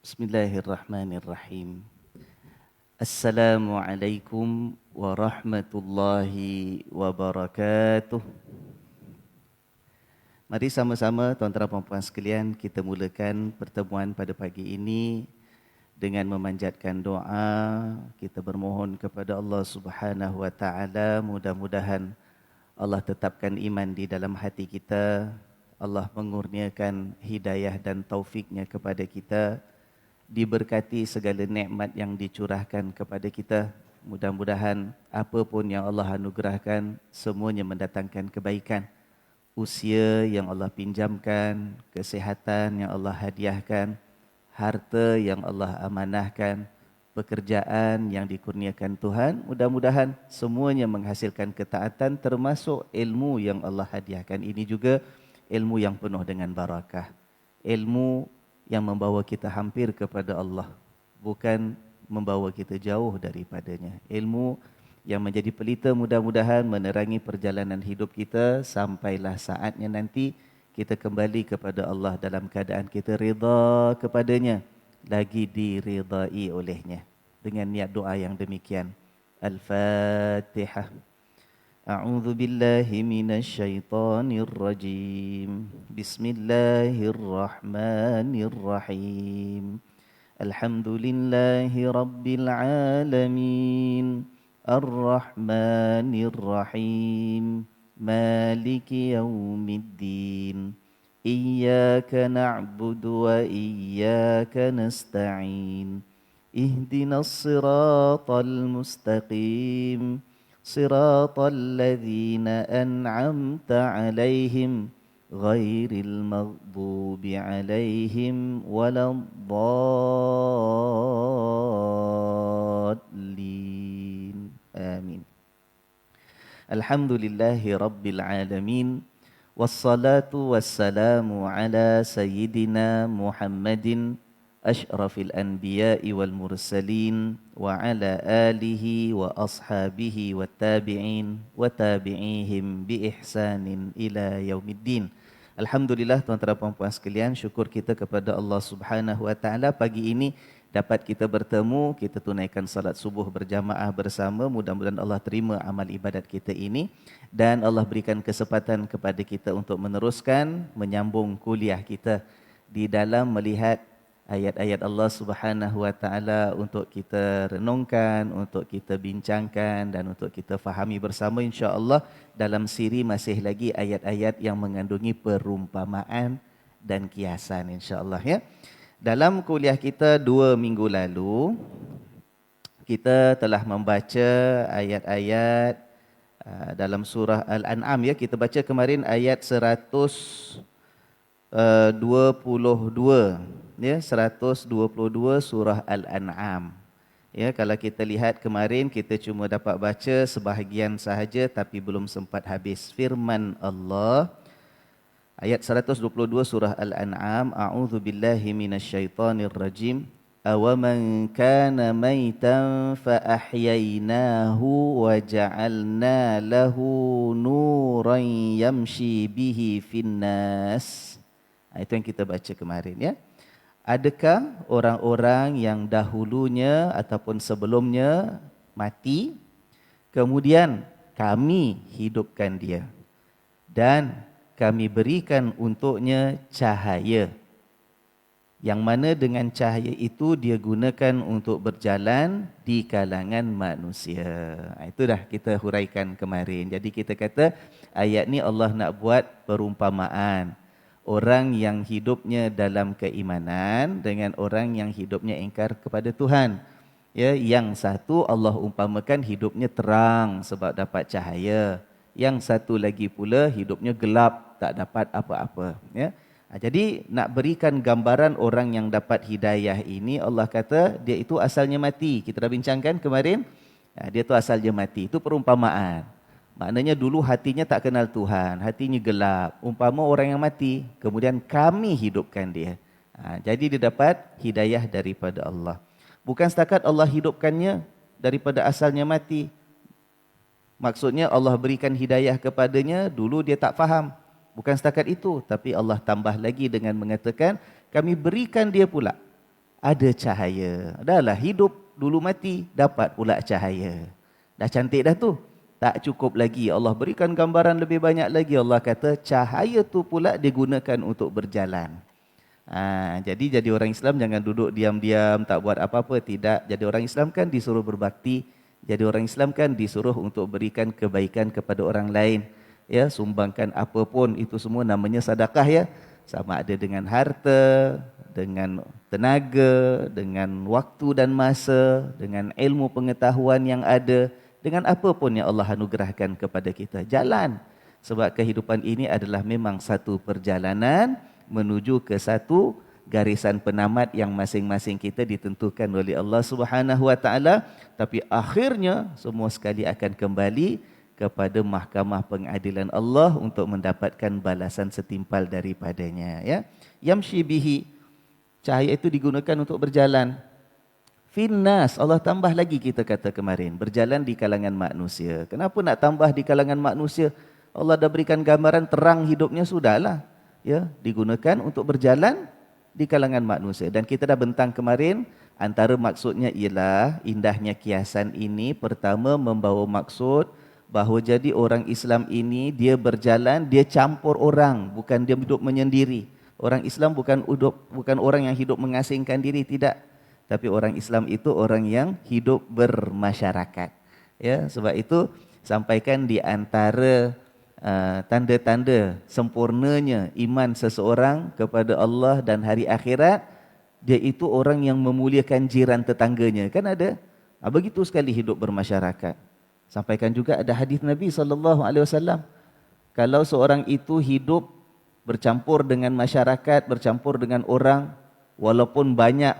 Bismillahirrahmanirrahim. Assalamualaikum warahmatullahi wabarakatuh. Mari sama-sama tuan-tuan dan puan sekalian kita mulakan pertemuan pada pagi ini dengan memanjatkan doa. Kita bermohon kepada Allah Subhanahu wa taala, mudah-mudahan Allah tetapkan iman di dalam hati kita. Allah mengurniakan hidayah dan taufiknya kepada kita. Diberkati segala nikmat yang dicurahkan kepada kita. Mudah-mudahan apa pun yang Allah anugerahkan semuanya mendatangkan kebaikan. Usia yang Allah pinjamkan, kesihatan yang Allah hadiahkan, harta yang Allah amanahkan, pekerjaan yang dikurniakan Tuhan, mudah-mudahan semuanya menghasilkan ketaatan termasuk ilmu yang Allah hadiahkan. Ini juga ilmu yang penuh dengan barakah. Ilmu yang membawa kita hampir kepada Allah, bukan membawa kita jauh daripadanya. Ilmu yang menjadi pelita mudah-mudahan menerangi perjalanan hidup kita sampailah saatnya nanti kita kembali kepada Allah dalam keadaan kita rida kepadanya, lagi diridai olehnya. Dengan niat doa yang demikian. Al-Fatihah. A'udzu billahi minasy syaithanir rajim. Bismillahirrahmanirrahim. Alhamdulillahi rabbil alamin. Ar-Rahmanir Rahim. Maliki yaumiddin. Iyyaka na'budu wa iyyaka nasta'in. Ihdinas siratal mustaqim. Siratal ladzina an'amta 'alaihim ghairil maghdubi 'alaihim waladdallin. Amin. Alhamdulillahi rabbil alamin. Wassalatu wassalamu ala sayyidina Muhammadin asyrafil anbiya'i wal mursalin wa ala alihi wa ashabihi wa tabi'in wa tabi'ihim bi ihsanin ila yaumiddin. Alhamdulillah tuan-tuan dan puan sekalian, syukur kita kepada Allah Subhanahu wa taala pagi ini dapat kita bertemu, kita tunaikan salat subuh berjamaah bersama. Mudah-mudahan Allah terima amal ibadat kita ini dan Allah berikan kesempatan kepada kita untuk meneruskan menyambung kuliah kita di dalam melihat ayat-ayat Allah Subhanahu wa taala untuk kita renungkan, untuk kita bincangkan dan untuk kita fahami bersama insya-Allah dalam siri masih lagi ayat-ayat yang mengandungi perumpamaan dan kiasan insya-Allah ya. Dalam kuliah kita 2 minggu lalu kita telah membaca ayat-ayat dalam surah Al-An'am ya. Kita baca kemarin ayat 122 ya, 122 surah Al-An'am. Ya, kalau kita lihat kemarin kita cuma dapat baca sebahagian sahaja tapi belum sempat habis. Firman Allah ayat 122 surah Al-An'am, a'udzu billahi minasyaitonir rajim. Awaman kana maitan fa ahyaynahu wa ja'alna lahu nuran yamshi bihi finnas. Itu yang kita baca kemarin ya. Adakah orang-orang yang dahulunya ataupun sebelumnya mati, kemudian kami hidupkan dia dan kami berikan untuknya cahaya, yang mana dengan cahaya itu dia gunakan untuk berjalan di kalangan manusia. Itu dah kita huraikan kemarin. Jadi kita kata ayat ni Allah nak buat perumpamaan. Orang yang hidupnya dalam keimanan dengan orang yang hidupnya ingkar kepada Tuhan. Ya, yang satu Allah umpamakan hidupnya terang sebab dapat cahaya. Yang satu lagi pula hidupnya gelap, tak dapat apa-apa. Ya. Jadi nak berikan gambaran orang yang dapat hidayah ini, Allah kata dia itu asalnya mati. Kita dah bincangkan kemarin, dia itu asalnya mati. Itu perumpamaan. Maknanya dulu hatinya tak kenal Tuhan, hatinya gelap. Umpama orang yang mati, kemudian kami hidupkan dia. Jadi dia dapat hidayah daripada Allah. Bukan setakat Allah hidupkannya daripada asalnya mati. Maksudnya Allah berikan hidayah kepadanya, dulu dia tak faham. Bukan setakat itu, tapi Allah tambah lagi dengan mengatakan, kami berikan dia pula ada cahaya. Dah lah hidup dulu mati, dapat pula cahaya. Dah cantik dah tu. Tak cukup lagi. Allah berikan gambaran lebih banyak lagi. Allah kata cahaya tu pula digunakan untuk berjalan. Jadi orang Islam jangan duduk diam-diam, tak buat apa-apa. Tidak. Jadi orang Islam kan disuruh berbakti. Jadi orang Islam kan disuruh untuk berikan kebaikan kepada orang lain. Ya, sumbangkan apapun, itu semua namanya sedekah ya. Sama ada dengan harta, dengan tenaga, dengan waktu dan masa, dengan ilmu pengetahuan yang ada, dengan apa pun yang Allah anugerahkan kepada kita. Jalan. Sebab kehidupan ini adalah memang satu perjalanan menuju ke satu garisan penamat yang masing-masing kita ditentukan oleh Allah Subhanahu Wa Taala. Tapi akhirnya semua sekali akan kembali kepada mahkamah pengadilan Allah untuk mendapatkan balasan setimpal daripadanya. Ya, yamshi bihi, cahaya itu digunakan untuk berjalan. Finnas, Allah tambah lagi kita kata kemarin, berjalan di kalangan manusia. Kenapa nak tambah di kalangan manusia? Allah dah berikan gambaran terang hidupnya, sudahlah. Ya, digunakan untuk berjalan di kalangan manusia. Dan kita dah bentang kemarin, antara maksudnya ialah indahnya kiasan ini pertama membawa maksud bahawa jadi orang Islam ini dia berjalan, dia campur orang, bukan dia hidup menyendiri. Orang Islam bukan orang yang hidup mengasingkan diri, tidak. Tapi orang Islam itu orang yang hidup bermasyarakat. Ya, sebab itu sampaikan di antara tanda-tanda sempurnanya iman seseorang kepada Allah dan hari akhirat, dia itu orang yang memuliakan jiran tetangganya. Kan ada? Begitu sekali hidup bermasyarakat. Sampaikan juga ada hadis Nabi SAW. Kalau seorang itu hidup bercampur dengan masyarakat, bercampur dengan orang, walaupun banyak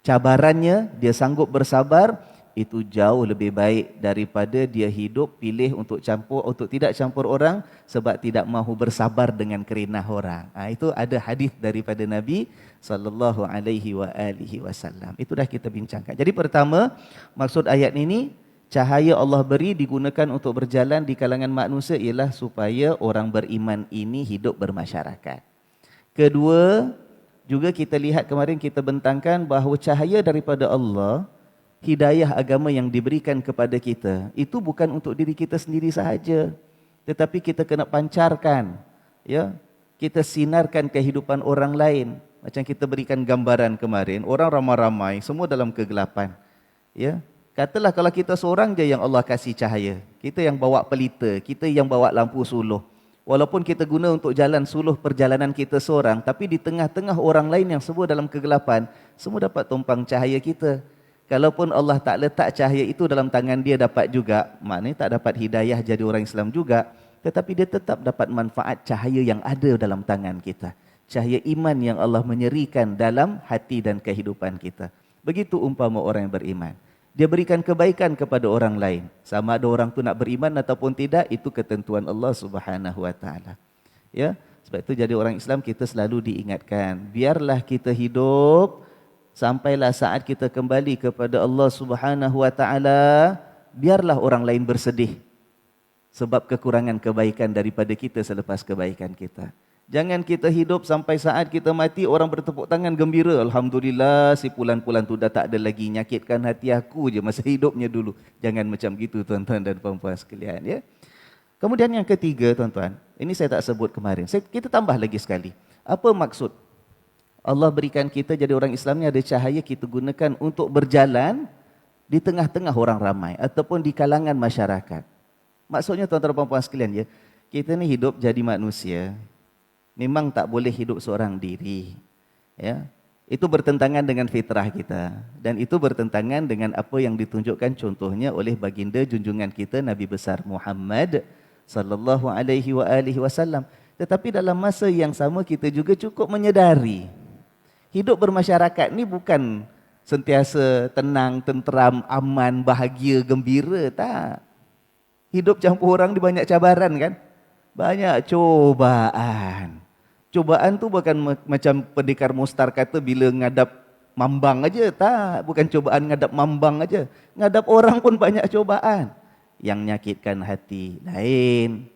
cabarannya, dia sanggup bersabar, itu jauh lebih baik daripada dia hidup pilih untuk tidak campur orang sebab tidak mahu bersabar dengan kerenah orang. Itu ada hadis daripada Nabi SAW. Itu dah kita bincangkan. Jadi pertama, maksud ayat ini, cahaya Allah beri digunakan untuk berjalan di kalangan manusia ialah supaya orang beriman ini hidup bermasyarakat. Kedua, juga kita lihat kemarin kita bentangkan bahawa cahaya daripada Allah, hidayah agama yang diberikan kepada kita, itu bukan untuk diri kita sendiri sahaja, tetapi kita kena pancarkan, ya, kita sinarkan kehidupan orang lain. Macam kita berikan gambaran kemarin, orang ramai-ramai semua dalam kegelapan, ya. Katalah kalau kita seorang je yang Allah kasih cahaya, kita yang bawa pelita, kita yang bawa lampu suluh. Walaupun kita guna untuk jalan suluh perjalanan kita seorang, tapi di tengah-tengah orang lain yang semua dalam kegelapan, semua dapat tumpang cahaya kita. Kalaupun Allah tak letak cahaya itu dalam tangan dia dapat juga, maknanya tak dapat hidayah jadi orang Islam juga, tetapi dia tetap dapat manfaat cahaya yang ada dalam tangan kita. Cahaya iman yang Allah menyerikan dalam hati dan kehidupan kita. Begitu umpama orang yang beriman. Dia berikan kebaikan kepada orang lain. Sama ada orang tu nak beriman ataupun tidak, itu ketentuan Allah Subhanahu Wa Taala. Ya, sebab itu jadi orang Islam kita selalu diingatkan, biarlah kita hidup sampailah saat kita kembali kepada Allah Subhanahu Wa Taala, biarlah orang lain bersedih sebab kekurangan kebaikan daripada kita selepas kebaikan kita. Jangan kita hidup sampai saat kita mati orang bertepuk tangan gembira, alhamdulillah si pulan-pulan tu dah tak ada lagi nyakitkan hati aku je masa hidupnya dulu. Jangan macam gitu tuan-tuan dan puan-puan sekalian, ya. Kemudian yang ketiga tuan-tuan, ini saya tak sebut kemarin. Kita tambah lagi sekali. Apa maksud Allah berikan kita jadi orang Islam ni ada cahaya kita gunakan untuk berjalan di tengah-tengah orang ramai ataupun di kalangan masyarakat. Maksudnya tuan-tuan dan puan-puan sekalian, ya, kita ni hidup jadi manusia. Memang tak boleh hidup seorang diri, ya. Itu bertentangan dengan fitrah kita dan itu bertentangan dengan apa yang ditunjukkan contohnya oleh baginda junjungan kita Nabi besar Muhammad sallallahu alaihi wasallam. Tetapi dalam masa yang sama kita juga cukup menyedari hidup bermasyarakat ni bukan sentiasa tenang, tenteram, aman, bahagia, gembira, tak. Hidup campur orang ni banyak cabaran kan? Banyak cobaan. Cobaan tu bukan macam pendekar Mustar kata bila ngadap mambang aja, tak. Bukan cobaan ngadap mambang aja. Ngadap orang pun banyak cobaan. Yang nyakitkan hati lain,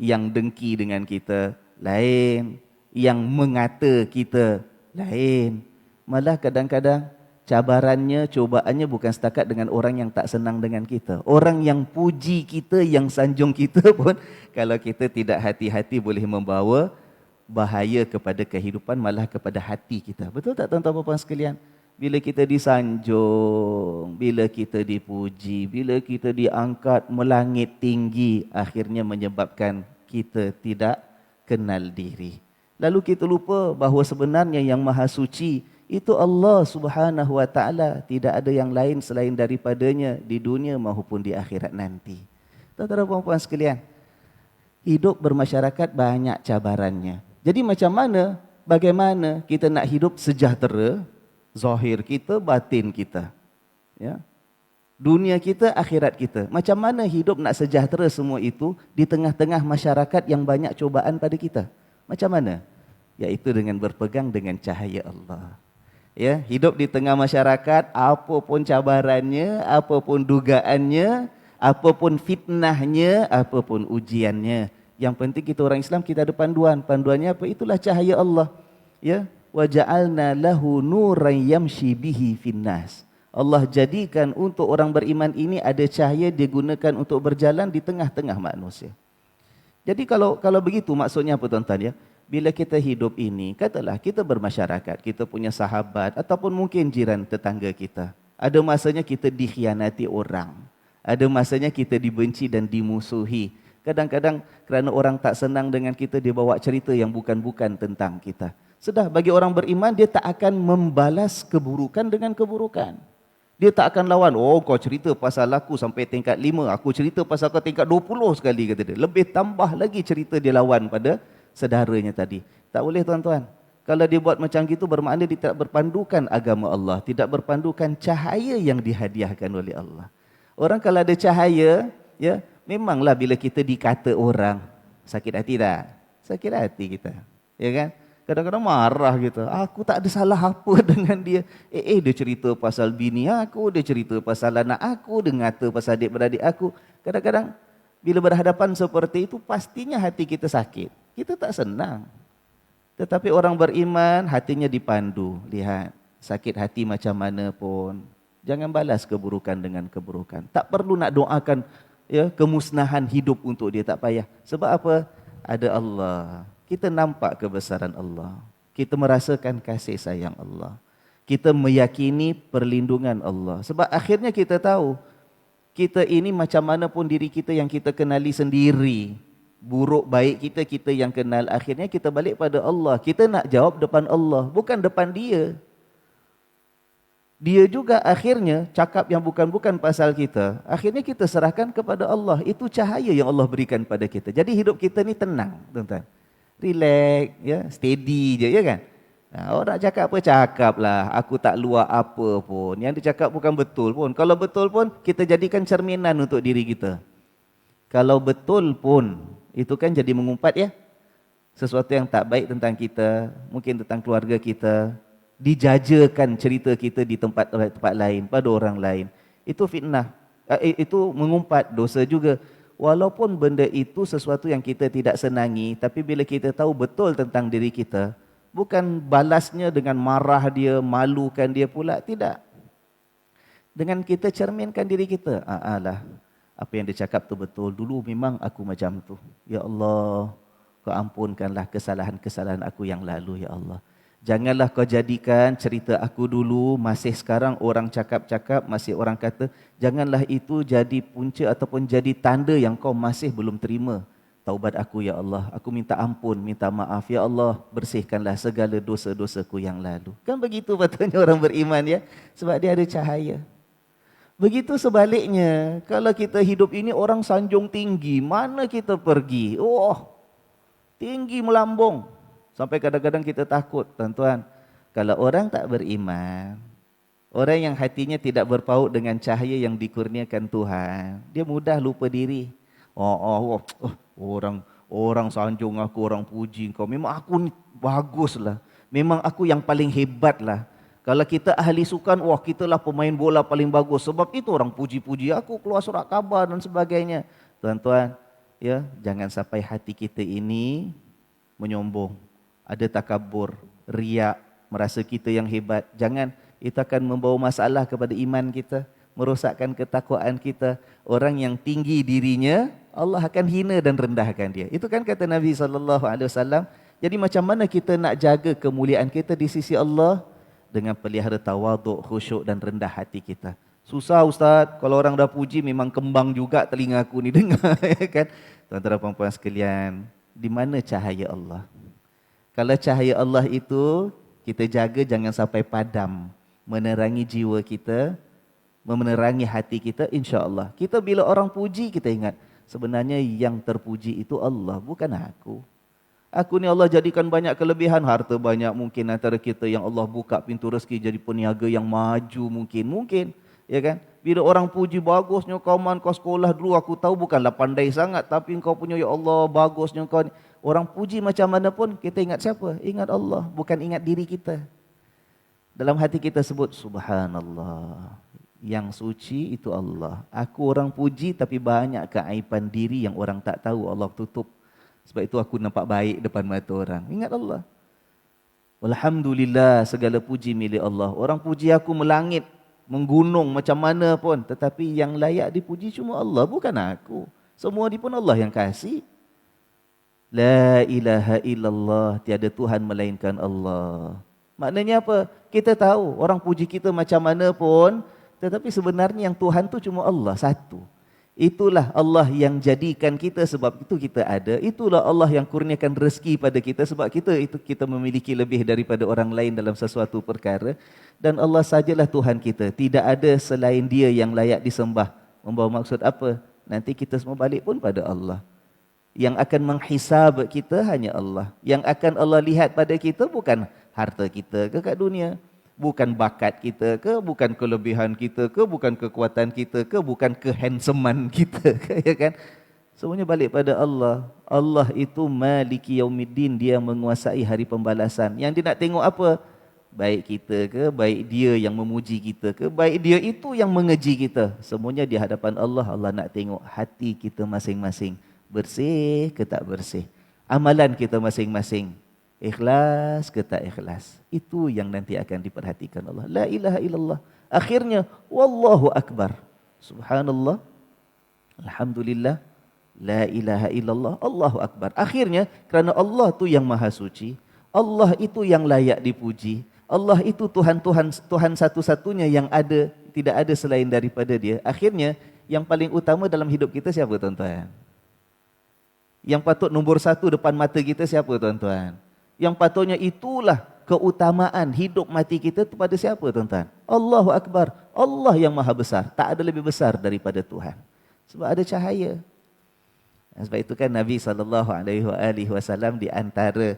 yang dengki dengan kita lain, yang mengata kita lain, Malah kadang-kadang cabarannya, cobaannya bukan setakat dengan orang yang tak senang dengan kita. Orang yang puji kita, yang sanjung kita pun kalau kita tidak hati-hati boleh membawa bahaya kepada kehidupan, malah kepada hati kita. Betul tak tuan-tuan puan-puan sekalian? Bila kita disanjung, bila kita dipuji, bila kita diangkat melangit tinggi, akhirnya menyebabkan kita tidak kenal diri. Lalu kita lupa bahawa sebenarnya yang maha suci itu Allah Subhanahu wa taala, tidak ada yang lain selain daripadanya di dunia maupun di akhirat nanti. Tuan-tuan dan puan-puan sekalian, hidup bermasyarakat banyak cabarannya. Jadi macam mana, bagaimana kita nak hidup sejahtera, zahir kita, batin kita. Ya. Dunia kita, akhirat kita. Macam mana hidup nak sejahtera semua itu di tengah-tengah masyarakat yang banyak cubaan pada kita? Macam mana? Iaitu dengan berpegang dengan cahaya Allah. Ya, hidup di tengah masyarakat, apapun cabarannya, apapun dugaannya, apapun fitnahnya, apapun ujiannya, yang penting kita orang Islam, kita ada panduan. Panduannya apa? Itulah cahaya Allah. Ya, wa ja'alna lahu nuran yamshi bihi finnas. Allah jadikan untuk orang beriman ini ada cahaya digunakan untuk berjalan di tengah-tengah manusia. Jadi kalau begitu maksudnya apa tuan-tuan ya? Bila kita hidup ini, katalah kita bermasyarakat, kita punya sahabat ataupun mungkin jiran tetangga kita. Ada masanya kita dikhianati orang. Ada masanya kita dibenci dan dimusuhi. Kadang-kadang kerana orang tak senang dengan kita, dia bawa cerita yang bukan-bukan tentang kita. Sudah, bagi orang beriman, dia tak akan membalas keburukan dengan keburukan. Dia tak akan lawan, oh kau cerita pasal aku sampai tingkat 5, aku cerita pasal kau tingkat 20 sekali, kata dia. Lebih tambah lagi cerita dia lawan pada saudaranya tadi. Tak boleh tuan-tuan. Kalau dia buat macam gitu, bermakna dia tidak berpandukan agama Allah, tidak berpandukan cahaya yang dihadiahkan oleh Allah. Orang kalau ada cahaya, ya, memanglah bila kita dikata orang, sakit hati tak? Sakit hati kita. Ya kan? Kadang-kadang marah kita. Aku tak ada salah apa dengan dia. Dia cerita pasal bini aku, dia cerita pasal anak aku, dia ngata pasal adik-beradik aku. Kadang-kadang bila berhadapan seperti itu, pastinya hati kita sakit. Kita tak senang. Tetapi orang beriman, hatinya dipandu. Lihat, sakit hati macam mana pun, jangan balas keburukan dengan keburukan. Tak perlu nak doakan ya kemusnahan hidup untuk dia, tak payah. Sebab apa? Ada Allah. Kita nampak kebesaran Allah. Kita merasakan kasih sayang Allah. Kita meyakini perlindungan Allah. Sebab akhirnya kita tahu, kita ini macam mana pun diri kita yang kita kenali sendiri. Buruk baik kita, kita yang kenal. Akhirnya kita balik pada Allah. Kita nak jawab depan Allah, bukan depan dia. Dia juga akhirnya cakap yang bukan-bukan pasal kita. Akhirnya kita serahkan kepada Allah. Itu cahaya yang Allah berikan pada kita. Jadi hidup kita ni tenang, tuan-tuan. Relax, ya, steady je, ya kan? Orang cakap apa, cakaplah. Aku tak luar apa pun. Yang dia cakap bukan betul pun. Kalau betul pun, kita jadikan cerminan untuk diri kita. Kalau betul pun, itu kan jadi mengumpat ya. Sesuatu yang tak baik tentang kita, mungkin tentang keluarga kita, dijajakan cerita kita di tempat lain, pada orang lain. Itu fitnah. Itu mengumpat, dosa juga. Walaupun benda itu sesuatu yang kita tidak senangi, tapi bila kita tahu betul tentang diri kita, bukan balasnya dengan marah dia, malukan dia pula, tidak. Dengan kita cerminkan diri kita, apa yang dia cakap tu betul. Dulu memang aku macam tu. Ya Allah, kau ampunkanlah kesalahan-kesalahan aku yang lalu, ya Allah. Janganlah kau jadikan cerita aku dulu, masih sekarang orang cakap-cakap, masih orang kata, janganlah itu jadi punca ataupun jadi tanda yang kau masih belum terima taubat aku, ya Allah. Aku minta ampun, minta maaf, ya Allah, bersihkanlah segala dosa-dosaku yang lalu. Kan begitu patutnya orang beriman ya, sebab dia ada cahaya. Begitu sebaliknya, kalau kita hidup ini orang sanjung tinggi, mana kita pergi? Oh, tinggi melambung. Sampai kadang-kadang kita takut, tuan-tuan. Kalau orang tak beriman, orang yang hatinya tidak berpaut dengan cahaya yang dikurniakan Tuhan, dia mudah lupa diri. Orang sanjung aku, orang puji kau. Memang aku ni baguslah. Memang aku yang paling hebatlah. Kalau kita ahli sukan, wah kitalah pemain bola paling bagus. Sebab itu orang puji-puji aku, keluar surat khabar dan sebagainya. Tuan-tuan, ya, jangan sampai hati kita ini menyombong. Ada takabur, riak, merasa kita yang hebat. Jangan, itu akan membawa masalah kepada iman kita, merosakkan ketakwaan kita. Orang yang tinggi dirinya, Allah akan hina dan rendahkan dia. Itu kan kata Nabi SAW. Jadi macam mana kita nak jaga kemuliaan kita di sisi Allah? Dengan pelihara tawaduk, khusyuk dan rendah hati kita. Susah Ustaz, kalau orang dah puji memang kembang juga telinga aku ni dengar. Kan? Tuan-tuan dan puan-puan sekalian, di mana cahaya Allah? Kalau cahaya Allah itu kita jaga jangan sampai padam, menerangi jiwa kita, menerangi hati kita, insya-Allah. Kita bila orang puji kita ingat, sebenarnya yang terpuji itu Allah, bukan aku. Aku ni Allah jadikan banyak kelebihan, harta banyak, mungkin antara kita yang Allah buka pintu rezeki jadi peniaga yang maju mungkin, ya kan? Bila orang puji bagusnya kau sekolah dulu, aku tahu bukanlah pandai sangat, tapi engkau punya ya Allah bagusnya kau. Orang puji macam mana pun kita ingat siapa? Ingat Allah, bukan ingat diri kita. Dalam hati kita sebut subhanallah. Yang suci itu Allah. Aku orang puji tapi banyak keaiban diri yang orang tak tahu, Allah tutup. Sebab itu aku nampak baik depan mata orang. Ingat Allah. Alhamdulillah, segala puji milik Allah. Orang puji aku melangit, menggunung macam mana pun. Tetapi yang layak dipuji cuma Allah, bukan aku. Semua ni pun Allah yang kasih. La ilaha illallah, tiada Tuhan melainkan Allah. Maknanya apa? Kita tahu orang puji kita macam mana pun, tetapi sebenarnya yang Tuhan tu cuma Allah, satu. Itulah Allah yang jadikan kita, sebab itu kita ada. Itulah Allah yang kurniakan rezeki pada kita, sebab kita memiliki lebih daripada orang lain dalam sesuatu perkara. Dan Allah sajalah Tuhan kita. Tidak ada selain Dia yang layak disembah. Membawa maksud apa? Nanti kita semua balik pun pada Allah. Yang akan menghisab kita hanya Allah. Yang akan Allah lihat pada kita bukan harta kita ke kat dunia. Bukan bakat kita ke, bukan kelebihan kita ke, bukan kekuatan kita ke, bukan kehandsoman kita ke, ya kan? Semuanya balik pada Allah. Allah itu Maliki Yaumiddin, Dia menguasai hari pembalasan. Yang Dia nak tengok apa? Baik kita ke, baik Dia yang memuji kita ke, baik Dia itu yang mengeji kita. Semuanya di hadapan Allah. Allah nak tengok hati kita masing-masing. Bersih ke tak bersih? Amalan kita masing-masing. Ikhlas ke tak ikhlas? Itu yang nanti akan diperhatikan Allah. La ilaha illallah. Akhirnya, Wallahu Akbar. Subhanallah. Alhamdulillah. La ilaha illallah. Allahu Akbar. Akhirnya, kerana Allah tu yang maha suci. Allah itu yang layak dipuji. Allah itu Tuhan satu-satunya yang ada. Tidak ada selain daripada Dia. Akhirnya, yang paling utama dalam hidup kita siapa, tuan-tuan? Yang patut nombor satu depan mata kita siapa, tuan-tuan? Yang patutnya itulah keutamaan hidup mati kita kepada siapa, tuan-tuan? Allahu Akbar. Allah yang maha besar. Tak ada lebih besar daripada Tuhan. Sebab ada cahaya. Sebab itu kan Nabi SAW di antara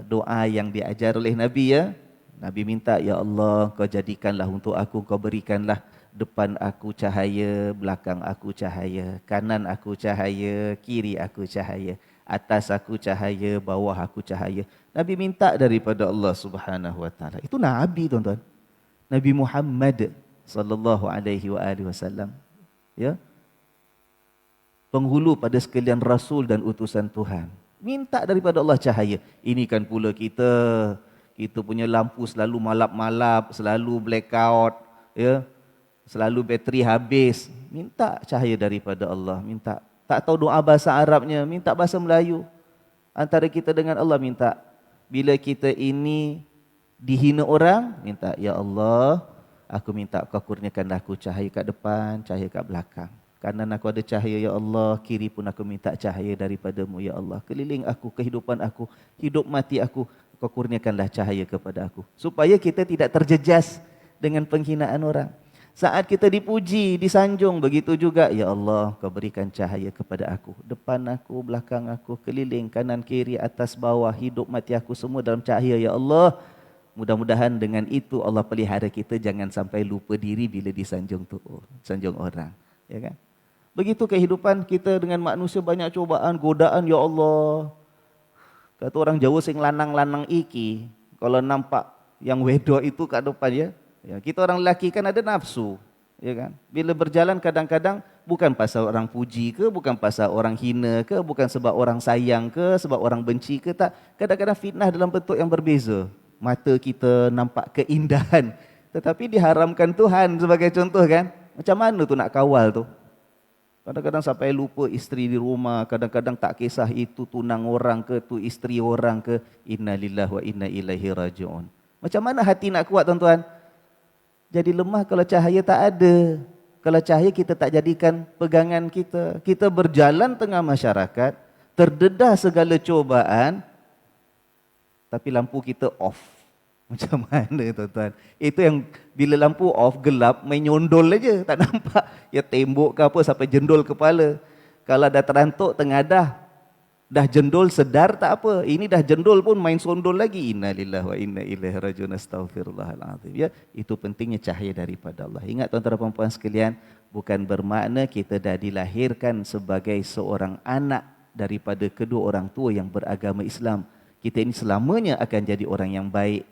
doa yang diajar oleh Nabi, ya. Nabi minta, ya Allah, Kau jadikanlah untuk aku, Kau berikanlah depan aku cahaya, belakang aku cahaya, kanan aku cahaya, kiri aku cahaya, atas aku cahaya, bawah aku cahaya. Nabi minta daripada Allah Subhanahu Wa Taala. Itu Nabi, tuan-tuan. Nabi Muhammad sallallahu alaihi wasallam. Ya. Penghulu pada sekalian rasul dan utusan Tuhan. Minta daripada Allah cahaya. Ini kan pula kita punya lampu selalu malap-malap, selalu blackout, ya. Selalu bateri habis. Minta cahaya daripada Allah. Minta. Tak tahu doa bahasa Arabnya, minta bahasa Melayu. Antara kita dengan Allah minta. Bila kita ini dihina orang, minta, ya Allah, aku minta Kau kurniakanlah aku cahaya kat depan, cahaya kat belakang. Kanan aku ada cahaya, ya Allah. Kiri pun aku minta cahaya daripada-Mu, ya Allah. Keliling aku, kehidupan aku, hidup mati aku, Kau kurniakanlah cahaya kepada aku. Supaya kita tidak terjejas dengan penghinaan orang. Saat kita dipuji, disanjung, begitu juga, ya Allah, Kau berikan cahaya kepada aku. Depan aku, belakang aku, keliling, kanan, kiri, atas, bawah, hidup, mati aku, semua dalam cahaya, ya Allah. Mudah-mudahan dengan itu Allah pelihara kita, jangan sampai lupa diri bila disanjung sanjung orang. Ya kan? Begitu kehidupan kita dengan manusia, banyak cubaan, godaan, ya Allah. Kata orang Jawa, sing lanang-lanang iki, kalau nampak yang wedok itu kat depan, ya. Ya, kita orang lelaki kan ada nafsu, ya kan? Bila berjalan kadang-kadang bukan pasal orang puji ke, bukan pasal orang hina ke, bukan sebab orang sayang ke, sebab orang benci ke, tak. Kadang-kadang fitnah dalam bentuk yang berbeza. mata kita nampak keindahan. Tetapi diharamkan Tuhan sebagai contoh kan. Macam mana tu nak kawal tu? Kadang-kadang sampai lupa isteri di rumah, kadang-kadang tak kisah itu tunang orang ke, tu isteri orang ke. Innalillahi wa inna ilaihi raji'un. Macam mana hati nak kuat tuan-tuan? Jadi lemah kalau cahaya tak ada. Kalau cahaya kita tak jadikan pegangan kita. Kita berjalan tengah masyarakat, terdedah segala cubaan, tapi lampu kita off. Macam mana tuan-tuan? Itu yang bila lampu off, gelap, main nyondol aja, tak nampak. Ya tembok ke apa sampai jendol kepala. Kalau dah terantuk tengadah, dah jendol sedar tak apa. Ini dah jendol pun main sondol lagi. Innalillahi wa inna ilaihi raji'un, astaghfirullahalazim. Ya, itu pentingnya cahaya daripada Allah. Ingat tuan-tuan dan puan sekalian, bukan bermakna kita dah dilahirkan sebagai seorang anak daripada kedua orang tua yang beragama Islam. Kita ini selamanya akan jadi orang yang baik.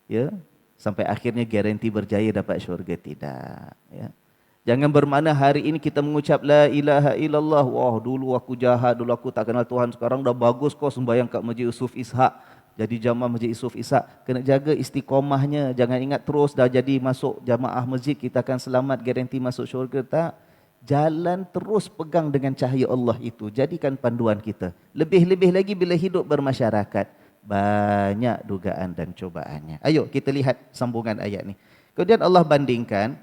Ya, sampai akhirnya garanti berjaya dapat syurga, tidak. Ya. Jangan bermakna hari ini kita mengucap la ilaha illallah, wah dulu aku jahat, dulu aku tak kenal Tuhan, sekarang dah bagus kau sembahyang kat Masjid Yusuf Ishak, jadi jamaah Masjid Yusuf Ishak. Kena jaga istiqomahnya, jangan ingat terus dah jadi masuk jamaah masjid kita akan selamat, garanti masuk syurga, tak. Jalan terus pegang dengan cahaya Allah itu, jadikan panduan kita. Lebih-lebih lagi bila hidup bermasyarakat, banyak dugaan dan cobaannya. Ayo kita lihat sambungan ayat ni. Kemudian Allah bandingkan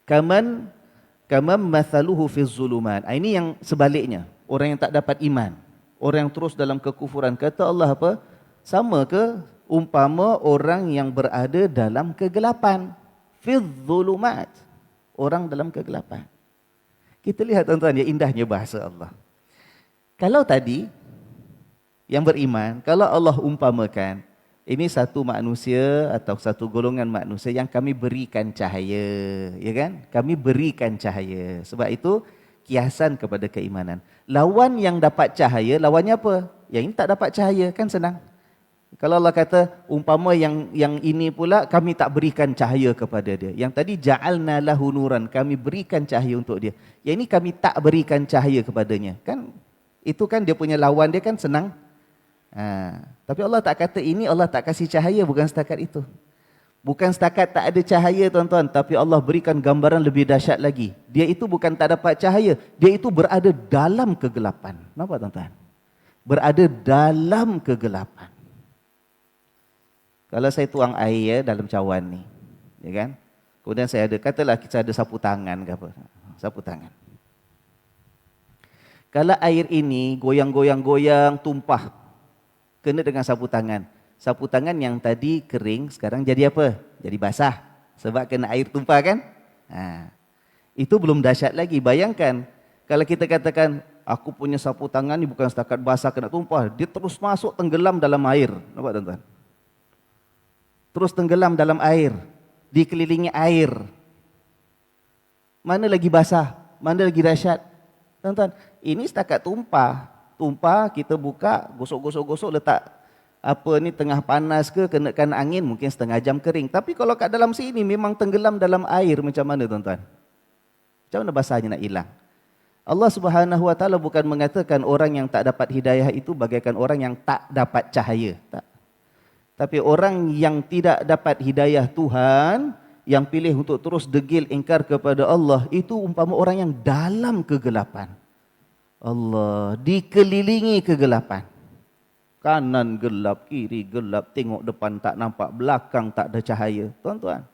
kaman mathaluhu fiz zulumat. Ini yang sebaliknya, orang yang tak dapat iman, orang yang terus dalam kekufuran. Kata Allah apa? Sama ke umpama orang yang berada dalam kegelapan. Fiz zulumat, orang dalam kegelapan. Kita lihat tuan-tuan ya, indahnya bahasa Allah. Kalau tadi yang beriman, kalau Allah umpamakan, ini satu manusia atau satu golongan manusia yang kami berikan cahaya, ya kan? Kami berikan cahaya. Sebab itu kiasan kepada keimanan. Lawan yang dapat cahaya, lawannya apa? Yang ini tak dapat cahaya, kan senang. Kalau Allah kata umpama yang ini pula kami tak berikan cahaya kepada dia. Yang tadi ja'alna lahu nuran, kami berikan cahaya untuk dia. Yang ini kami tak berikan cahaya kepadanya. Kan itu kan dia punya lawan dia, kan senang. Tapi Allah tak kata ini, Allah tak kasih cahaya, bukan setakat itu. Bukan setakat tak ada cahaya tuan-tuan, tapi Allah berikan gambaran lebih dahsyat lagi. Dia itu bukan tak dapat cahaya, dia itu berada dalam kegelapan. Nampak tuan-tuan? Berada dalam kegelapan. Kalau saya tuang air dalam cawan ni, ya kan? Kemudian saya ada, katalah kita ada sapu tangan ke apa? Sapu tangan. Kalau air ini goyang-goyang-goyang, tumpah, kena dengan sapu tangan. Sapu tangan yang tadi kering, sekarang jadi apa? Jadi basah. Sebab kena air tumpah kan? Itu belum dahsyat lagi. Bayangkan, kalau kita katakan, aku punya sapu tangan ni bukan setakat basah kena tumpah. Dia terus masuk tenggelam dalam air. Nampak tuan-tuan? Terus tenggelam dalam air. Dikelilingi air. Mana lagi basah? Mana lagi dahsyat? Tuan-tuan, ini setakat tumpah. Tumpah, kita buka, gosok-gosok-gosok, letak apa ni tengah panas ke, kenakan angin, mungkin setengah jam kering. Tapi kalau kat dalam sini memang tenggelam dalam air, macam mana tuan-tuan? Macam mana basahnya nak hilang? Allah Subhanahu Wa Taala bukan mengatakan orang yang tak dapat hidayah itu bagaikan orang yang tak dapat cahaya. Tak. Tapi orang yang tidak dapat hidayah Tuhan, yang pilih untuk terus degil ingkar kepada Allah, itu umpama orang yang dalam kegelapan. Allah, dikelilingi kegelapan. Kanan gelap, kiri gelap, tengok depan tak nampak, belakang tak ada cahaya. Tuan-tuan,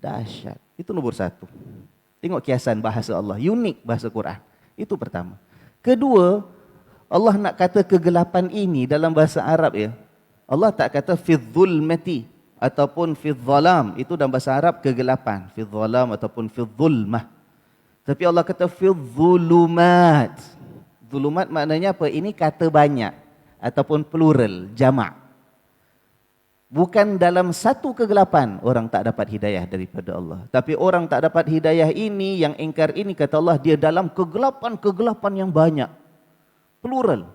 dahsyat. Itu nombor satu. Tengok kiasan bahasa Allah, unik bahasa Quran. Itu pertama. Kedua, Allah nak kata kegelapan ini dalam bahasa Arab ya. Allah tak kata fi dhulmati ataupun fi dhalam. Itu dalam bahasa Arab kegelapan. Fi dhalam ataupun fi dhulmah. Tapi Allah kata fi dhulumat. Zulumat maknanya apa? Ini kata banyak ataupun plural, jamak. Bukan dalam satu kegelapan orang tak dapat hidayah daripada Allah. Tapi orang tak dapat hidayah ini, yang ingkar ini, kata Allah, dia dalam kegelapan-kegelapan yang banyak. Plural.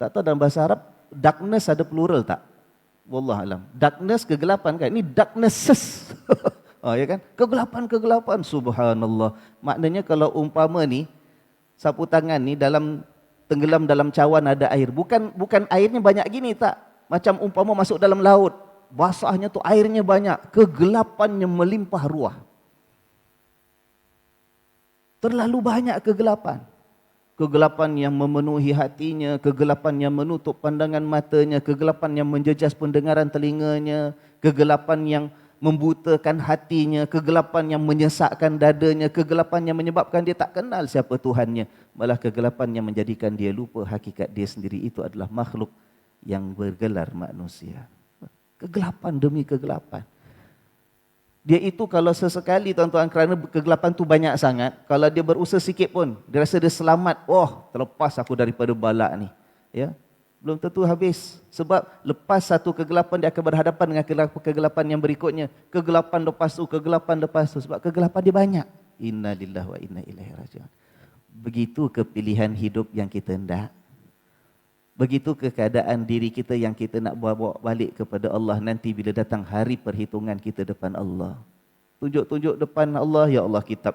Tak tahu dalam bahasa Arab, darkness ada plural tak? Wallahualam. Darkness, kegelapan kan? Ini darknesses. Oh ya kan? Kegelapan-kegelapan. Subhanallah. Maknanya kalau umpama ni, sapu tangan ni tenggelam dalam cawan ada air. Bukan airnya banyak gini tak. Macam umpama masuk dalam laut. Basahnya tu airnya banyak. Kegelapannya melimpah ruah. Terlalu banyak kegelapan. Kegelapan yang memenuhi hatinya, kegelapan yang menutup pandangan matanya, kegelapan yang menjejas pendengaran telinganya, kegelapan yang membutakan hatinya, kegelapan yang menyesakkan dadanya, kegelapan yang menyebabkan dia tak kenal siapa Tuhannya. Malah kegelapan yang menjadikan dia lupa hakikat dia sendiri itu adalah makhluk yang bergelar manusia. Kegelapan demi kegelapan. Dia itu kalau sesekali tuan-tuan, kerana kegelapan tu banyak sangat, kalau dia berusaha sikit pun, dia rasa dia selamat, oh terlepas aku daripada balak ni. Ya, belum tentu habis. Sebab lepas satu kegelapan, dia akan berhadapan dengan kegelapan yang berikutnya. Kegelapan lepas tu, sebab kegelapan dia banyak. Inna lillahi wa inna ilaihi raji'un. Begitu kepilihan hidup yang kita hendak. Begitu keadaan diri kita yang kita nak bawa balik kepada Allah nanti bila datang hari perhitungan kita depan Allah. Tunjuk-tunjuk depan Allah, ya Allah, kitab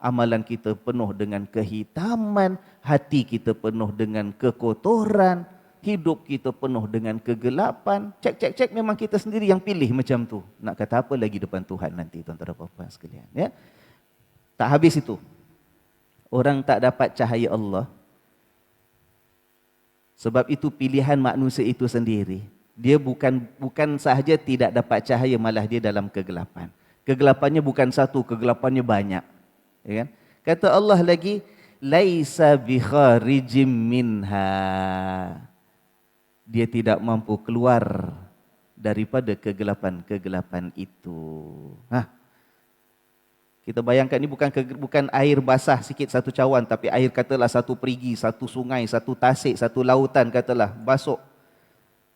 amalan kita penuh dengan kehitaman, hati kita penuh dengan kekotoran, hidup kita penuh dengan kegelapan. Cek memang kita sendiri yang pilih macam tu. Nak kata apa lagi depan Tuhan nanti, tuan-tuan dan puan-puan sekalian, ya? Tak habis itu. Orang tak dapat cahaya Allah. Sebab itu pilihan manusia itu sendiri. Dia bukan sahaja tidak dapat cahaya, malah dia dalam kegelapan. Kegelapannya bukan satu, kegelapannya banyak. Ya kan? Kata Allah lagi, laisa bi kharijim minha. Dia tidak mampu keluar daripada kegelapan-kegelapan itu. Kita bayangkan ni bukan air basah sikit satu cawan, tapi air katalah satu perigi, satu sungai, satu tasik, satu lautan katalah basuk.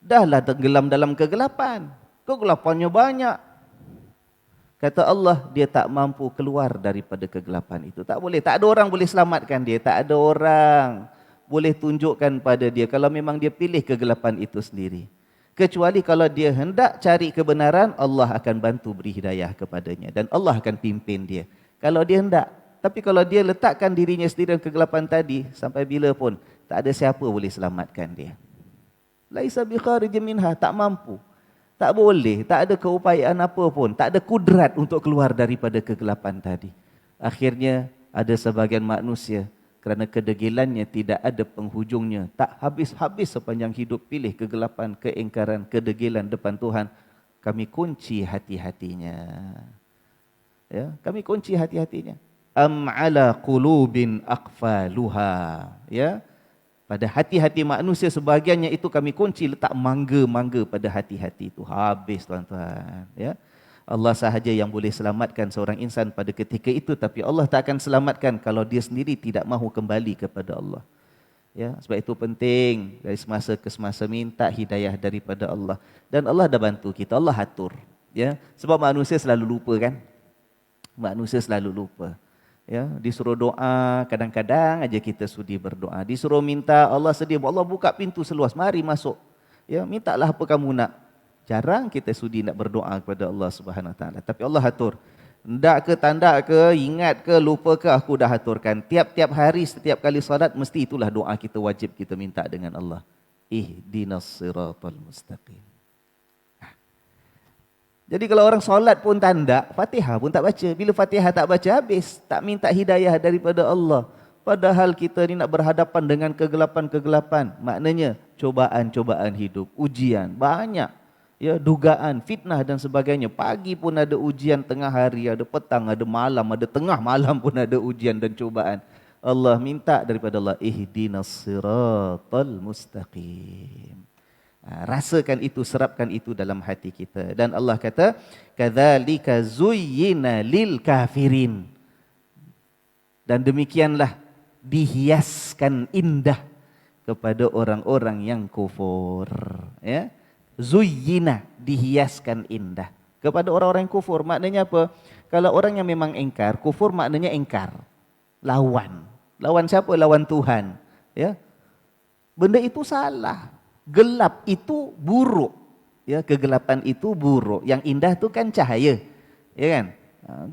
Dahlah tenggelam dalam kegelapan. Kegelapannya banyak. Kata Allah, dia tak mampu keluar daripada kegelapan itu. Tak boleh. Tak ada orang boleh selamatkan dia. Tak ada orang boleh tunjukkan pada dia kalau memang dia pilih kegelapan itu sendiri. Kecuali kalau dia hendak cari kebenaran, Allah akan bantu beri hidayah kepadanya. Dan Allah akan pimpin dia. Kalau dia hendak. Tapi kalau dia letakkan dirinya sendiri dalam kegelapan tadi, sampai bila pun, tak ada siapa boleh selamatkan dia. Laisa bi kharijin minha, tak mampu. Tak boleh, tak ada keupayaan apa pun. Tak ada kudrat untuk keluar daripada kegelapan tadi. Akhirnya, ada sebahagian manusia, kerana kedegilannya tidak ada penghujungnya. Tak habis-habis sepanjang hidup pilih kegelapan, keingkaran, kedegilan depan Tuhan. Kami kunci hati-hatinya. Ya, kami kunci hati-hatinya. Am ala qulubin aqfaluha. Ya, pada hati-hati manusia sebahagiannya itu kami kunci, letak mangga-mangga pada hati-hati itu. Habis tuan-tuan. Ya. Allah sahaja yang boleh selamatkan seorang insan pada ketika itu, tapi Allah tak akan selamatkan kalau dia sendiri tidak mahu kembali kepada Allah. Ya, sebab itu penting dari semasa ke semasa minta hidayah daripada Allah. Dan Allah dah bantu kita, Allah atur. Ya, sebab manusia selalu lupa kan? Manusia selalu lupa. Ya, disuruh doa, kadang-kadang aja kita sudi berdoa. Disuruh minta, Allah sedia, Allah buka pintu seluas, mari masuk. Ya, mintalah apa kamu nak. Jarang kita sudi nak berdoa kepada Allah Subhanahu Wa Taala. Tapi Allah atur. Hendak ke, tandak ke, ingat ke, lupa ke, aku dah aturkan. Tiap-tiap hari, setiap kali salat, mesti itulah doa kita wajib kita minta dengan Allah. Ihdinas siratal mustaqim. Jadi kalau orang solat pun tandak, Fatihah pun tak baca. Bila Fatihah tak baca, habis. Tak minta hidayah daripada Allah. Padahal kita ni nak berhadapan dengan kegelapan-kegelapan. Maknanya cobaan-cobaan hidup, ujian, banyak. Ya, dugaan, fitnah dan sebagainya. Pagi pun ada ujian, tengah hari ada, petang ada, malam ada, tengah malam pun ada ujian dan cobaan. Allah minta daripada Allah, ihdinas siratal mustaqim. Rasakan itu, serapkan itu dalam hati kita. Dan Allah kata, kadzalika zuyyina lil kafirin. Dan demikianlah dihiaskan indah kepada orang-orang yang kufur. Ya. Zuyyina, dihiaskan indah kepada orang-orang yang kufur. Maknanya apa? Kalau orang yang memang engkar, kufur maknanya engkar, lawan. Lawan siapa? Lawan Tuhan. Ya, benda itu salah. Gelap itu buruk. Ya, kegelapan itu buruk. Yang indah itu kan cahaya. Ya kan?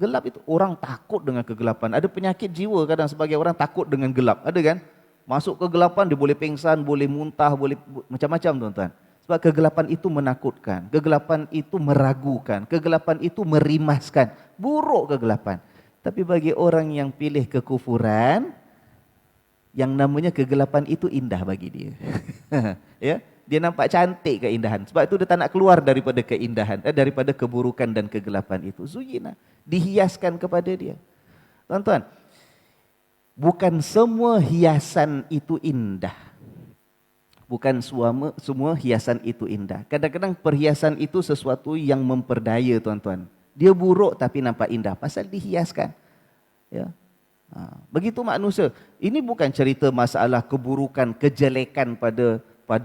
Gelap itu orang takut dengan kegelapan. Ada penyakit jiwa kadang sebagai orang takut dengan gelap. Ada kan? Masuk kegelapan dia boleh pingsan, boleh muntah, boleh macam-macam tuan-tuan. Sebab kegelapan itu menakutkan, kegelapan itu meragukan, kegelapan itu merimaskan. Buruk kegelapan. Tapi bagi orang yang pilih kekufuran, yang namanya kegelapan itu indah bagi dia. Ya, dia nampak cantik keindahan. Sebab itu dia tak nak keluar daripada keindahan, daripada keburukan dan kegelapan itu. Zuyina, dihiaskan kepada dia. Tuan-tuan, bukan semua hiasan itu indah. Bukan semua hiasan itu indah. Kadang-kadang perhiasan itu sesuatu yang memperdaya, tuan-tuan. Dia buruk tapi nampak indah pasal dihiaskan. Ya. Begitu manusia. Ini bukan cerita masalah keburukan, kejelekan pada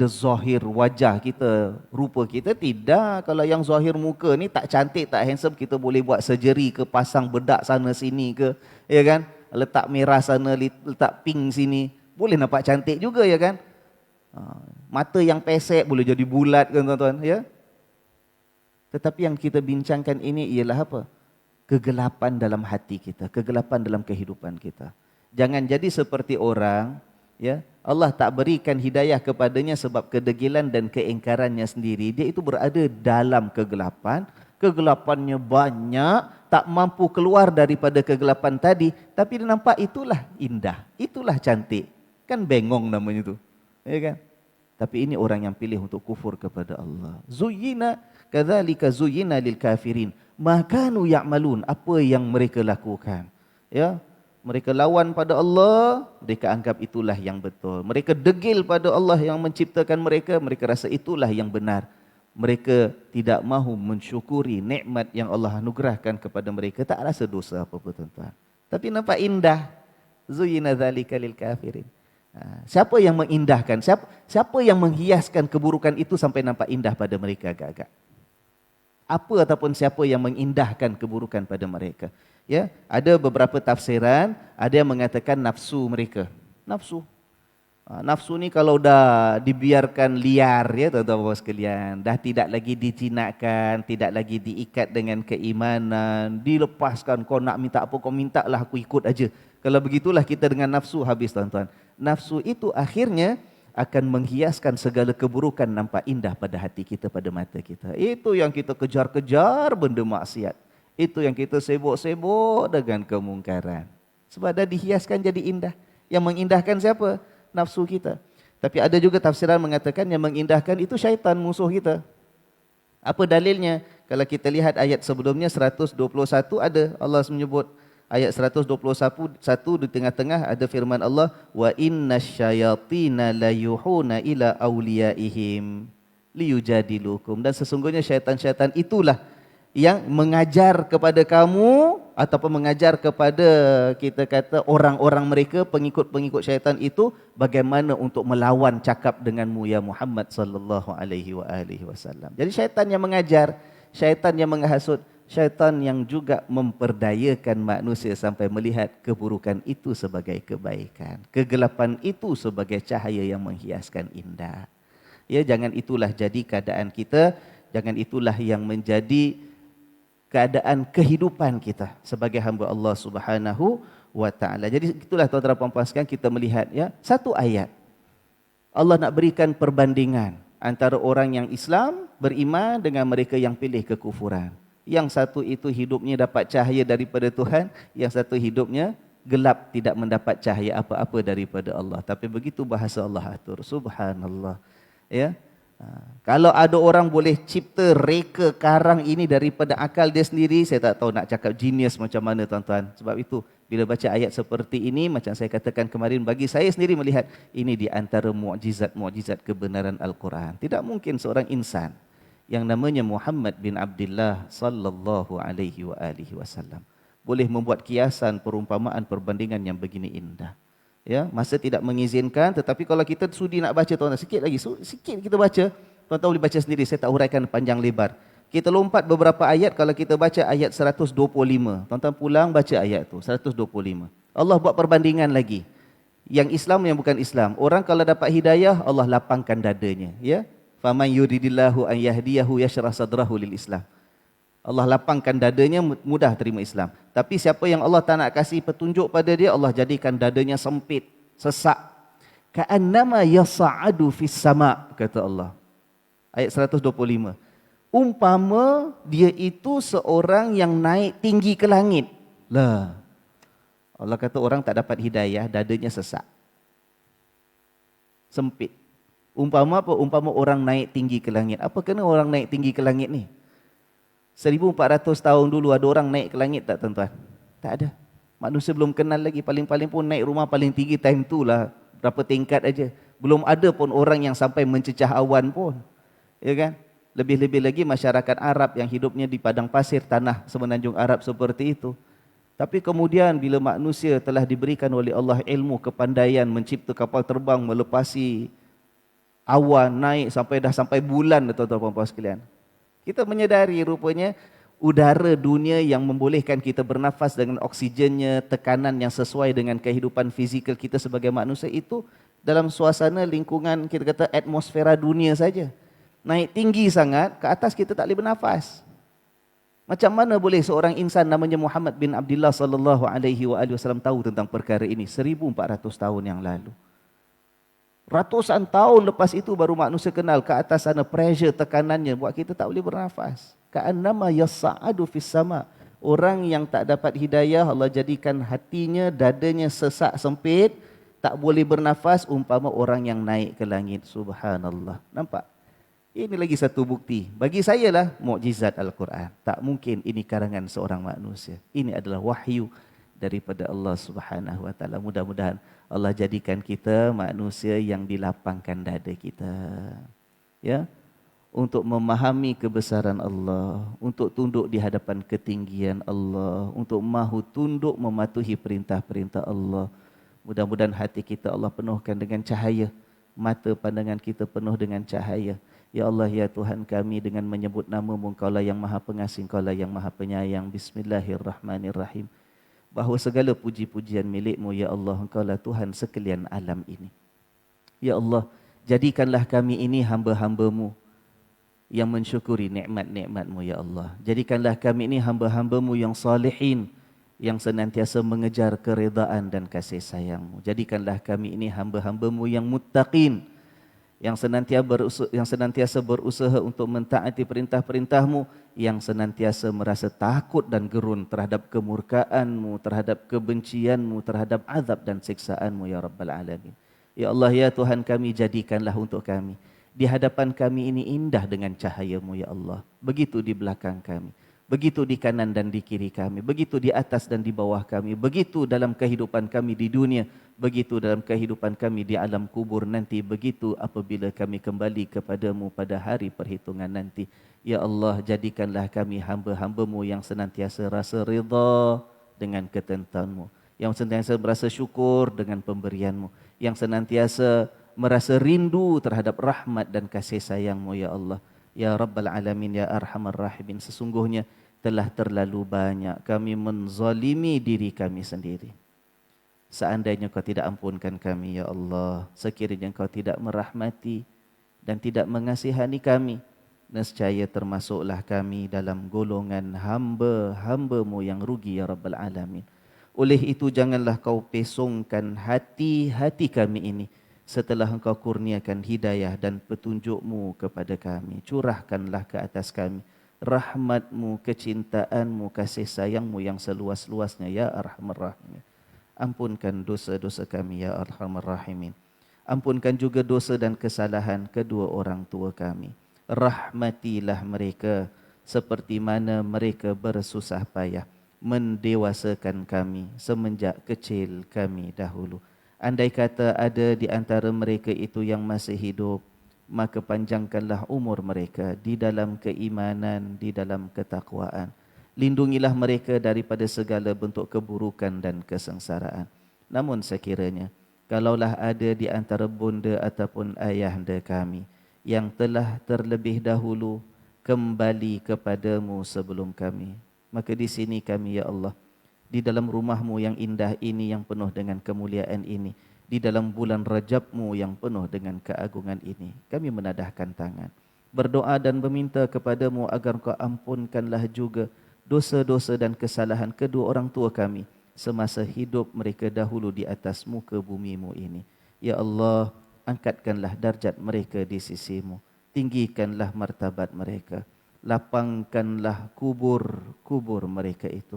zahir wajah kita, rupa kita. Tidak. Kalau yang zahir muka ni tak cantik, tak handsome, kita boleh buat surgery ke, pasang bedak sana sini ke, ya kan? Letak merah sana, letak pink sini, boleh nampak cantik juga, ya kan? Mata yang pesek boleh jadi bulat kan, tuan-tuan, ya? Tetapi yang kita bincangkan ini ialah apa? Kegelapan dalam hati kita, kegelapan dalam kehidupan kita. Jangan jadi seperti orang, ya, Allah tak berikan hidayah kepadanya sebab kedegilan dan keingkarannya sendiri. Dia itu berada dalam kegelapan, kegelapannya banyak, tak mampu keluar daripada kegelapan tadi, tapi dia nampak itulah indah, itulah cantik. Kan bengong namanya itu. Ya kan? Tapi ini orang yang pilih untuk kufur kepada Allah. Zuyyina kadzalika zuyyina lil kafirin ma kanu ya'malun, apa yang mereka lakukan. Ya, mereka lawan pada Allah, mereka anggap itulah yang betul. Mereka degil pada Allah yang menciptakan mereka, mereka rasa itulah yang benar. Mereka tidak mahu mensyukuri nikmat yang Allah anugerahkan kepada mereka, tak rasa dosa apa-apa, tuan-tuan. Tapi nampak indah. Zuyyina dzalika lil kafirin. Siapa yang mengindahkan? Siapa yang menghiaskan keburukan itu sampai nampak indah pada mereka agak-agak? Apa ataupun siapa yang mengindahkan keburukan pada mereka? Ya, ada beberapa tafsiran, ada yang mengatakan nafsu mereka. Nafsu. Nafsu ni kalau dah dibiarkan liar, ya tuan-tuan sekalian, dah tidak lagi dijinakkan, tidak lagi diikat dengan keimanan, dilepaskan, kau nak minta apa kau minta lah, aku ikut aja. Kalau begitulah kita dengan nafsu, habis, tuan-tuan. Nafsu itu akhirnya akan menghiaskan segala keburukan nampak indah pada hati kita, pada mata kita. Itu yang kita kejar-kejar benda maksiat. Itu yang kita sibuk-sibuk dengan kemungkaran. Sebab dah dihiaskan jadi indah. Yang mengindahkan siapa? Nafsu kita. Tapi ada juga tafsiran mengatakan yang mengindahkan itu syaitan, musuh kita. Apa dalilnya? Kalau kita lihat ayat sebelumnya 121 ada Allah menyebut. Ayat 121 di tengah-tengah ada firman Allah, wa innasyayatina layuhuna ila awliyaihim liyujadilukum, dan sesungguhnya syaitan-syaitan itulah yang mengajar kepada kamu ataupun mengajar kepada, kita kata, orang-orang mereka, pengikut-pengikut syaitan itu, bagaimana untuk melawan cakap denganmu ya Muhammad sallallahu alaihi wasallam. Jadi syaitan yang mengajar, syaitan yang menghasut, syaitan yang juga memperdayakan manusia sampai melihat keburukan itu sebagai kebaikan, kegelapan itu sebagai cahaya yang menghiaskan indah. Ya, jangan itulah jadi keadaan kita, jangan itulah yang menjadi keadaan kehidupan kita sebagai hamba Allah Subhanahu wa taala. Jadi itulah tuan-tuan dan puan-puan sekalian, kita melihat, ya, satu ayat Allah nak berikan perbandingan antara orang yang Islam beriman dengan mereka yang pilih kekufuran. Yang satu itu hidupnya dapat cahaya daripada Tuhan, yang satu hidupnya gelap, tidak mendapat cahaya apa-apa daripada Allah. Tapi begitu bahasa Allah atur, subhanallah. Ya. Kalau ada orang boleh cipta reka karang ini daripada akal dia sendiri, saya tak tahu nak cakap genius macam mana, tuan-tuan. Sebab itu bila baca ayat seperti ini, macam saya katakan kemarin, bagi saya sendiri melihat ini di antara mukjizat-mukjizat kebenaran Al-Quran. Tidak mungkin seorang insan yang namanya Muhammad bin Abdullah sallallahu alaihi wasallam boleh membuat kiasan, perumpamaan, perbandingan yang begini indah. Ya, masa tidak mengizinkan, tetapi kalau kita sudi nak baca, tuan-tuan, sikit lagi, sikit kita baca, tuan-tuan boleh baca sendiri, saya tak huraikan panjang lebar. Kita lompat beberapa ayat, kalau kita baca ayat 125, tuan-tuan pulang baca ayat tu, 125. Allah buat perbandingan lagi. Yang Islam, yang bukan Islam. Orang kalau dapat hidayah, Allah lapangkan dadanya, ya. Faman yuridillahu an yahdiyahu yashrah sadrahu lil Islam. Allah lapangkan dadanya, mudah terima Islam. Tapi siapa yang Allah tak nak kasih petunjuk pada dia, Allah jadikan dadanya sempit, sesak. Ka'annama yas'adu fis sama', kata Allah. Ayat 125. Umpama dia itu seorang yang naik tinggi ke langit. Lah, Allah kata orang tak dapat hidayah, dadanya sesak. Sempit. Umpama apa? Umpama orang naik tinggi ke langit. Apa kena orang naik tinggi ke langit ni? 1400 tahun dulu ada orang naik ke langit tak tuan-tuan? Tak ada. Manusia belum kenal lagi. Paling-paling pun naik rumah paling tinggi time tu lah. Berapa tingkat aja. Belum ada pun orang yang sampai mencecah awan pun. Ya kan? Lebih-lebih lagi masyarakat Arab yang hidupnya di padang pasir, tanah semenanjung Arab seperti itu. Tapi kemudian bila manusia telah diberikan oleh Allah ilmu, kepandaian, mencipta kapal terbang, melepasi awan, naik sampai bulan, tuan-tuan dan puan sekalian. Kita menyedari rupanya udara dunia yang membolehkan kita bernafas dengan oksigennya, tekanan yang sesuai dengan kehidupan fizikal kita sebagai manusia itu dalam suasana lingkungan kita kata atmosfera dunia saja. Naik tinggi sangat, ke atas kita tak boleh bernafas. Macam mana boleh seorang insan namanya Muhammad bin Abdullah sallallahu alaihi wasallam tahu tentang perkara ini 1400 tahun yang lalu. Ratusan tahun lepas itu baru manusia kenal ke atas sana pressure tekanannya buat kita tak boleh bernafas. Ka'annama yas'adu fis sama. Orang yang tak dapat hidayah Allah jadikan hatinya, dadanya sesak sempit, tak boleh bernafas umpama orang yang naik ke langit. Subhanallah. Nampak? Ini lagi satu bukti. Bagi saya lah mukjizat Al-Quran. Tak mungkin ini karangan seorang manusia. Ini adalah wahyu daripada Allah Subhanahu Wa Taala. Mudah-mudahan Allah jadikan kita manusia yang dilapangkan dada kita. Ya. Untuk memahami kebesaran Allah, untuk tunduk di hadapan ketinggian Allah, untuk mahu tunduk mematuhi perintah-perintah Allah. Mudah-mudahan hati kita Allah penuhkan dengan cahaya, mata pandangan kita penuh dengan cahaya. Ya Allah, ya Tuhan kami, dengan menyebut nama-Mu, Engkaulah yang Maha Pengasih, Engkaulah yang Maha Penyayang. Bismillahirrahmanirrahim. Bahawa segala puji-pujian milik-Mu, ya Allah, Engkaulah Tuhan sekalian alam ini. Ya Allah, jadikanlah kami ini hamba-hamba-Mu yang mensyukuri nikmat-nikmat-Mu, ya Allah. Jadikanlah kami ini hamba-hamba-Mu yang salihin, yang senantiasa mengejar keredaan dan kasih sayang-Mu. Jadikanlah kami ini hamba-hamba-Mu yang muttaqin, yang senantiasa berusaha untuk mentaati perintah-perintah-Mu, yang senantiasa merasa takut dan gerun terhadap kemurkaan-Mu, terhadap kebencian-Mu, terhadap azab dan siksaan-Mu, ya Rabbal Alamin. Ya Allah, ya Tuhan kami, jadikanlah untuk kami di hadapan kami ini indah dengan cahaya-Mu, ya Allah. Begitu di belakang kami, begitu di kanan dan di kiri kami, begitu di atas dan di bawah kami, begitu dalam kehidupan kami di dunia, begitu dalam kehidupan kami di alam kubur nanti, begitu apabila kami kembali kepadamu pada hari perhitungan nanti. Ya Allah, jadikanlah kami hamba-hamba-Mu yang senantiasa rasa redha dengan ketentuan-Mu, yang senantiasa merasa syukur dengan pemberian-Mu, yang senantiasa merasa rindu terhadap rahmat dan kasih sayang-Mu, ya Allah. Ya Rabbal Alamin, ya Arhamar Rahimin, sesungguhnya telah terlalu banyak kami menzalimi diri kami sendiri. Seandainya Kau tidak ampunkan kami, ya Allah, sekiranya Kau tidak merahmati dan tidak mengasihani kami, nescaya termasuklah kami dalam golongan hamba-hamba-Mu yang rugi, ya Rabbal Alamin. Oleh itu janganlah Kau pesongkan hati-hati kami ini setelah Engkau kurniakan hidayah dan petunjuk-Mu kepada kami. Curahkanlah ke atas kami rahmat-Mu, kecintaan-Mu, kasih sayang-Mu yang seluas-luasnya, ya Arhamar Rahimin. Ampunkan dosa-dosa kami, ya Arhamar Rahimin. Ampunkan juga dosa dan kesalahan kedua orang tua kami. Rahmatilah mereka seperti mana mereka bersusah payah mendewasakan kami semenjak kecil kami dahulu. Andai kata ada di antara mereka itu yang masih hidup, maka panjangkanlah umur mereka di dalam keimanan, di dalam ketakwaan. Lindungilah mereka daripada segala bentuk keburukan dan kesengsaraan. Namun sekiranya, kalaulah ada di antara bunda ataupun ayahanda kami yang telah terlebih dahulu kembali kepadamu sebelum kami, maka di sini kami, ya Allah, di dalam rumah-Mu yang indah ini, yang penuh dengan kemuliaan ini, di dalam bulan Rajab-Mu yang penuh dengan keagungan ini, kami menadahkan tangan, berdoa dan meminta kepada-Mu agar Kau ampunkanlah juga dosa-dosa dan kesalahan kedua orang tua kami semasa hidup mereka dahulu di atas muka bumi-Mu ini. Ya Allah, angkatkanlah darjat mereka di sisi-Mu. tinggikanlah martabat mereka, lapangkanlah kubur mereka itu.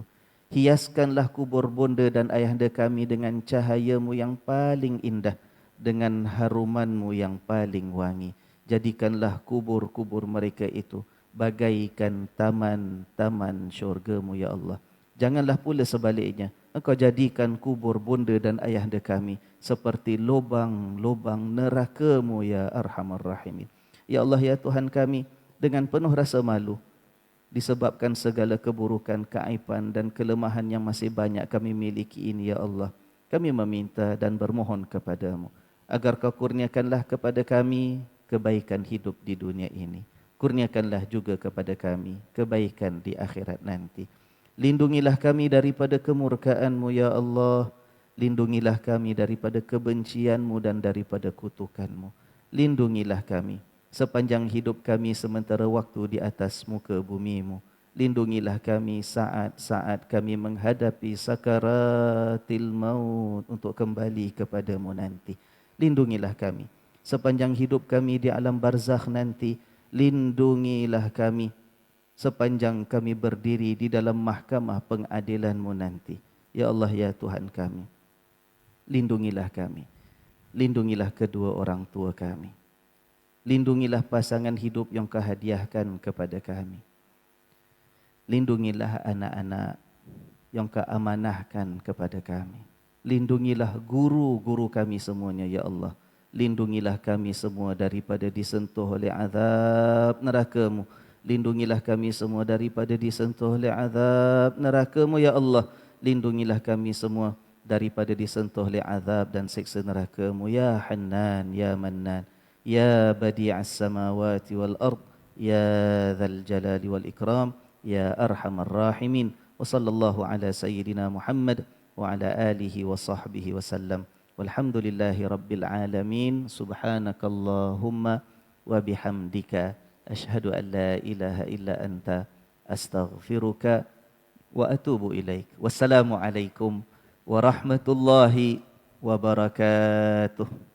Hiaskanlah kubur bonda dan ayahanda kami dengan cahayamu yang paling indah, dengan harumanmu yang paling wangi. Jadikanlah kubur mereka itu bagaikan taman-taman syurgamu ya Allah. Janganlah pula sebaliknya, Engkau jadikan kubur bonda dan ayahanda kami seperti lubang-lubang nerakamu ya Arhamar Rahimin. Ya Allah ya Tuhan kami, dengan penuh rasa malu, disebabkan segala keburukan, keaiban dan kelemahan yang masih banyak kami miliki ini ya Allah, kami meminta dan bermohon kepadamu agar kau kurniakanlah kepada kami kebaikan hidup di dunia ini. Kurniakanlah juga kepada kami kebaikan di akhirat nanti. Lindungilah kami daripada kemurkaanmu ya Allah. Lindungilah kami daripada kebencianmu dan daripada kutukanmu. Lindungilah kami sepanjang hidup kami sementara waktu di atas muka bumimu. Lindungilah kami saat-saat kami menghadapi sakaratil maut untuk kembali kepadamu nanti. Lindungilah kami sepanjang hidup kami di alam barzakh nanti. Lindungilah kami sepanjang kami berdiri di dalam mahkamah pengadilanmu nanti. Ya Allah ya Tuhan kami, lindungilah kami. Lindungilah kedua orang tua kami. Lindungilah pasangan hidup yang kau hadiahkan kepada kami. Lindungilah anak-anak yang kau amanahkan kepada kami. Lindungilah guru-guru kami semuanya ya Allah. Lindungilah kami semua daripada disentuh oleh azab neraka-Mu. Lindungilah kami semua daripada disentuh oleh azab neraka-Mu ya Allah. Lindungilah kami semua daripada disentuh oleh azab dan siksa neraka-Mu ya Hannan ya Mannan. Ya badi'as samawati wal ard, ya dzal jalali wal ikram, ya arhamar rahimin. Wa sallallahu ala sayyidina Muhammad wa ala alihi wa sahbihi wa sallam. Walhamdulillahi rabbil alamin. Subhanakallahumma wa bihamdika ashhadu an la ilaha illa anta astaghfiruka wa atubu ilaik. Wassalamu alaikum warahmatullahi wabarakatuh.